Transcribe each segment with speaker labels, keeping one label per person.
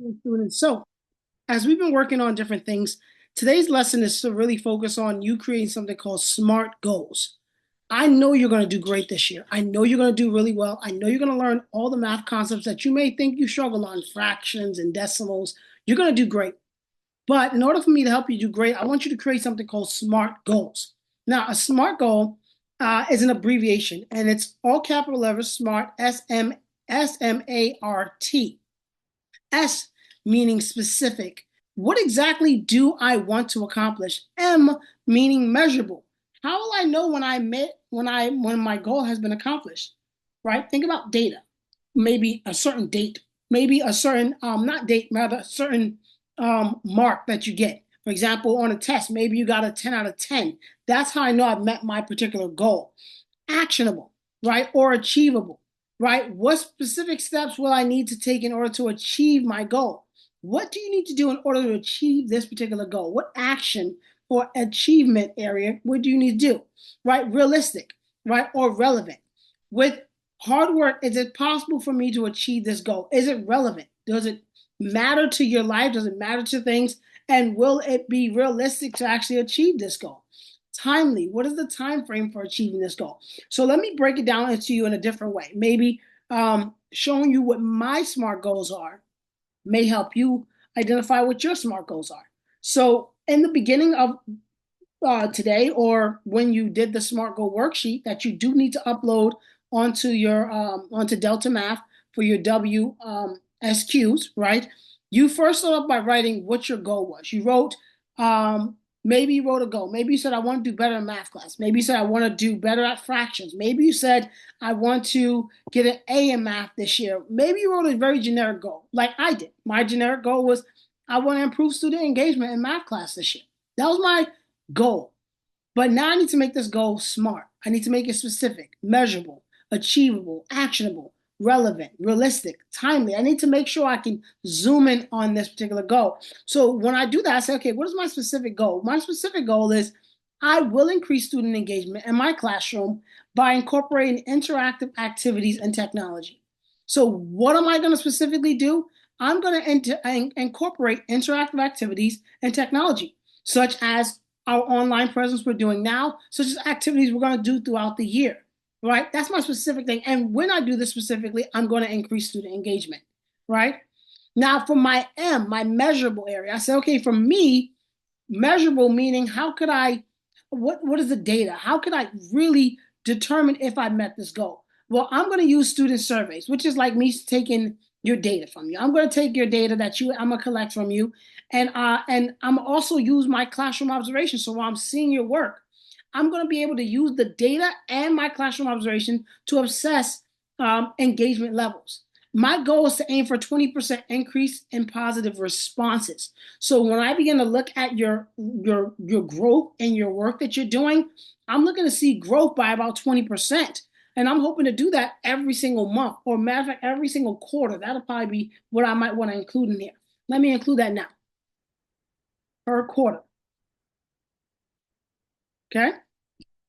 Speaker 1: Students. So, as we've been working on different things, today's lesson is to really focus on you creating something called SMART goals. I know you're going to do great this year. I know you're going to do really well. I know you're going to learn all the math concepts that you may think you struggle on, fractions and decimals. You're going to do great. But in order for me to help you do great, I want you to create something called SMART goals. Now, a SMART goal is an abbreviation, and it's all capital letters SMART, SMART. S meaning specific. What exactly do I want to accomplish? M meaning measurable. How will I know when my goal has been accomplished? Right? Think about data. Maybe a certain date, maybe a certain not date, rather a certain mark that you get. For example, on a test, maybe you got a 10 out of 10. That's how I know I've met my particular goal. Actionable, right? Or achievable, right? What specific steps will I need to take in order to achieve my goal? What do you need to do in order to achieve this particular goal? What action or achievement area would you need to do, right? Realistic, right? Or relevant. With hard work, is it possible for me to achieve this goal? Is it relevant? Does it matter to your life? Does it matter to things? And will it be realistic to actually achieve this goal? Timely. What is the time frame for achieving this goal? So let me break it down to you in a different way. Maybe showing you what my SMART goals are may help you identify what your SMART goals are. So in the beginning of today, or when you did the SMART goal worksheet that you do need to upload onto Delta Math for your WSQs, right? You first start off by writing what your goal was. You wrote maybe you wrote a goal. Maybe you said, I want to do better in math class. Maybe you said, I want to do better at fractions. Maybe you said, I want to get an A in math this year. Maybe you wrote a very generic goal, like I did. My generic goal was, I want to improve student engagement in math class this year. That was my goal. But now I need to make this goal SMART. I need to make it specific, measurable, achievable, actionable, relevant, realistic, timely. I need to make sure I can zoom in on this particular goal. So when I do that, I say, okay, what is my specific goal? My specific goal is I will increase student engagement in my classroom by incorporating interactive activities and technology. So what am I going to specifically do? I'm going to incorporate interactive activities and technology, such as our online presence we're doing now, such as activities we're going to do throughout the year, right? That's my specific thing. And when I do this specifically, I'm going to increase student engagement, right? Now, for my M, my measurable area, I say, okay, for me, measurable meaning what is the data? How can I really determine if I met this goal? Well, I'm going to use student surveys, which is like me taking your data from you. I'm going to take your data I'm going to collect from you, and I'm also use my classroom observation. So while I'm seeing your work, I'm going to be able to use the data and my classroom observation to assess engagement levels. My goal is to aim for 20% increase in positive responses. So when I begin to look at your growth and your work that you're doing, I'm looking to see growth by about 20%. And I'm hoping to do that every single month, or matter of fact, every single quarter. That'll probably be what I might want to include in here. Let me include that now. Per quarter. Okay?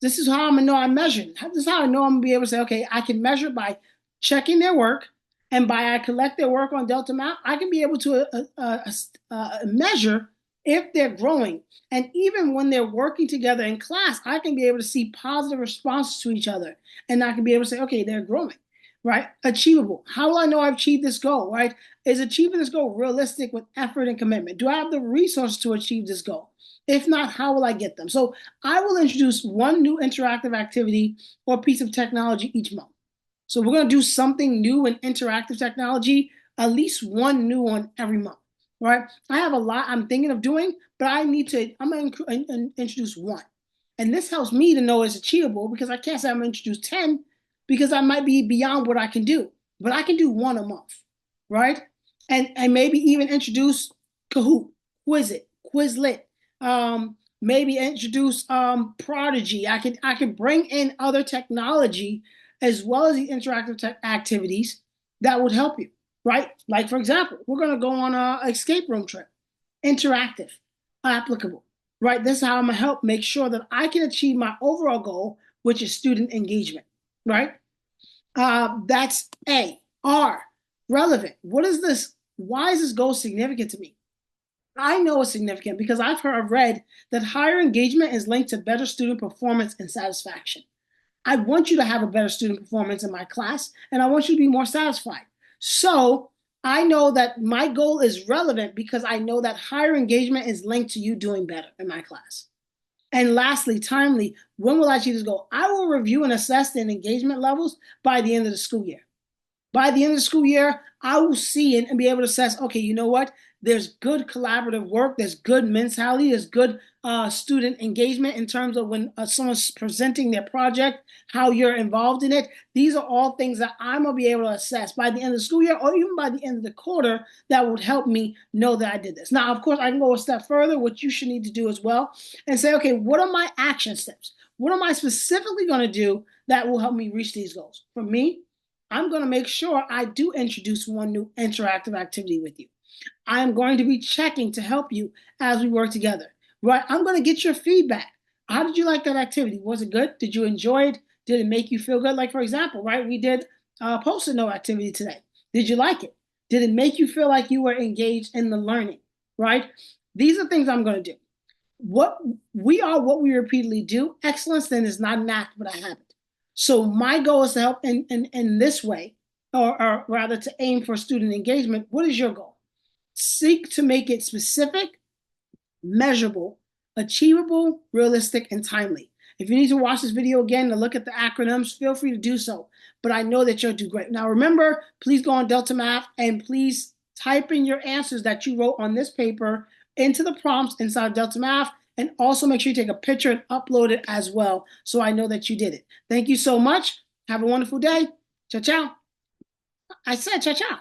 Speaker 1: This is how I'm gonna know I'm measuring. This is how I know I'm gonna be able to say, okay, I can measure by checking their work, and by I collect their work on Delta Map, I can be able to measure if they're growing. And even when they're working together in class, I can be able to see positive responses to each other. And I can be able to say, okay, they're growing, right? Achievable. How will I know I've achieved this goal, right? Is achieving this goal realistic with effort and commitment? Do I have the resources to achieve this goal? If not, how will I get them? So I will introduce one new interactive activity or piece of technology each month. So we're going to do something new in interactive technology, at least one new one every month, right? I have a lot I'm thinking of doing, but I'm going to introduce one. And this helps me to know it's achievable, because I can't say I'm going to introduce 10, because I might be beyond what I can do. But I can do one a month, right? And maybe even introduce Kahoot, Quizlet, Quizlet. Maybe introduce Prodigy. I can bring in other technology as well as the interactive activities that would help you, right? Like, for example, we're going to go on an escape room trip. Interactive, applicable, right? This is how I'm going to help make sure that I can achieve my overall goal, which is student engagement, right? That's A. R, relevant. What is this Why is this goal significant to me? I know it's significant because I've read that higher engagement is linked to better student performance and satisfaction. I want you to have a better student performance in my class, and I want you to be more satisfied. So I know that my goal is relevant because I know that higher engagement is linked to you doing better in my class. And lastly, timely, when will I achieve this goal? I will review and assess the engagement levels by the end of the school year. By the end of the school year, I will see and be able to assess, okay, you know what? There's good collaborative work. There's good mentality. There's good student engagement in terms of when someone's presenting their project, how you're involved in it. These are all things that I'm going to be able to assess by the end of the school year or even by the end of the quarter that would help me know that I did this. Now, of course, I can go a step further, which you should need to do as well, and say, okay, what are my action steps? What am I specifically going to do that will help me reach these goals? For me, I'm going to make sure I do introduce one new interactive activity with you. I'm going to be checking to help you as we work together, right? I'm going to get your feedback. How did you like that activity? Was it good? Did you enjoy it? Did it make you feel good? Like, for example, right, we did a Post-it note activity today. Did you like it? Did it make you feel like you were engaged in the learning, right? These are things I'm going to do. What we repeatedly do. Excellence then is not an act, but a habit. So my goal is to help in this way, or rather to aim for student engagement. What is your goal? Seek to make it specific, measurable, achievable, realistic, and timely. If you need to watch this video again to look at the acronyms, feel free to do so. But I know that you'll do great. Now remember, please go on Delta Math and please type in your answers that you wrote on this paper into the prompts inside Delta Math. And also make sure you take a picture and upload it as well so I know that you did it. Thank you so much. Have a wonderful day. Ciao, ciao. I said ciao, ciao.